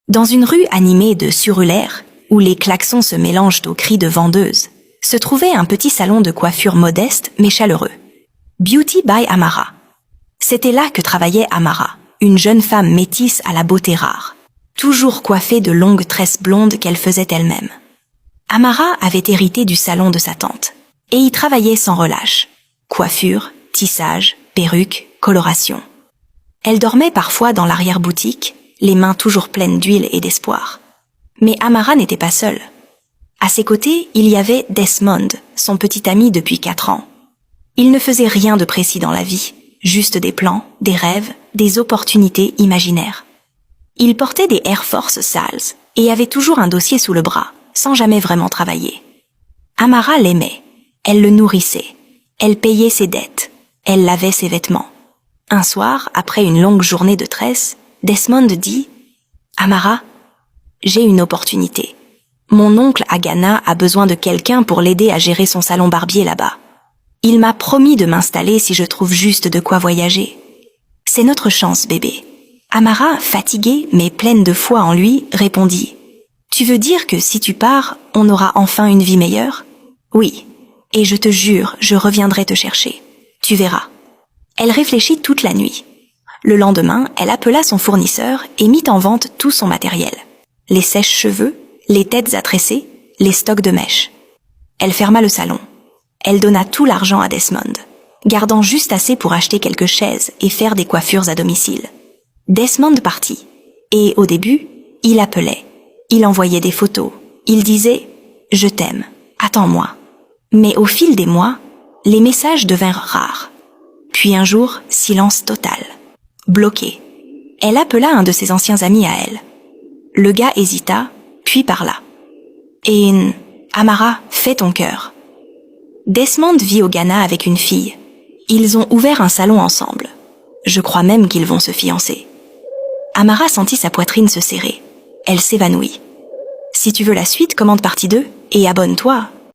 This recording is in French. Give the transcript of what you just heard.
Dans une rue animée de surulaires, où les klaxons se mélangent aux cris de vendeuses, se trouvait un petit salon de coiffure modeste mais chaleureux. Beauty by Amara. C'était là que travaillait Amara, une jeune femme métisse à la beauté rare, toujours coiffée de longues tresses blondes qu'elle faisait elle-même. Amara avait hérité du salon de sa tante, et y travaillait sans relâche. Coiffure, tissage, perruque, coloration. Elle dormait parfois dans l'arrière-boutique, les mains toujours pleines d'huile et d'espoir. Mais Amara n'était pas seule. À ses côtés, il y avait Desmond, son petit ami depuis 4 ans. Il ne faisait rien de précis dans la vie, juste des plans, des rêves, des opportunités imaginaires. Il portait des Air Force sales et avait toujours un dossier sous le bras, sans jamais vraiment travailler. Amara l'aimait, elle le nourrissait, elle payait ses dettes, elle lavait ses vêtements. Un soir, après une longue journée de tresse, Desmond dit « Amara, j'ai une opportunité. Mon oncle à Ghana a besoin de quelqu'un pour l'aider à gérer son salon barbier là-bas. Il m'a promis de m'installer si je trouve juste de quoi voyager. C'est notre chance, bébé. » Amara, fatiguée mais pleine de foi en lui, répondit « Tu veux dire que si tu pars, on aura enfin une vie meilleure ? Oui, et je te jure, je reviendrai te chercher. Tu verras. » Elle réfléchit toute la nuit. Le lendemain, elle appela son fournisseur et mit en vente tout son matériel. Les sèches-cheveux, les têtes à tresser, les stocks de mèches. Elle ferma le salon. Elle donna tout l'argent à Desmond, gardant juste assez pour acheter quelques chaises et faire des coiffures à domicile. Desmond partit. Et au début, il appelait. Il envoyait des photos. Il disait « Je t'aime, attends-moi ». Mais au fil des mois, les messages devinrent rares. Puis un jour, silence total. Bloqué. Elle appela un de ses anciens amis à elle. Le gars hésita, puis parla. « Et Amara, fais ton cœur. » Desmond vit au Ghana avec une fille. Ils ont ouvert un salon ensemble. Je crois même qu'ils vont se fiancer. Amara sentit sa poitrine se serrer. Elle s'évanouit. « Si tu veux la suite, commande partie 2 et abonne-toi,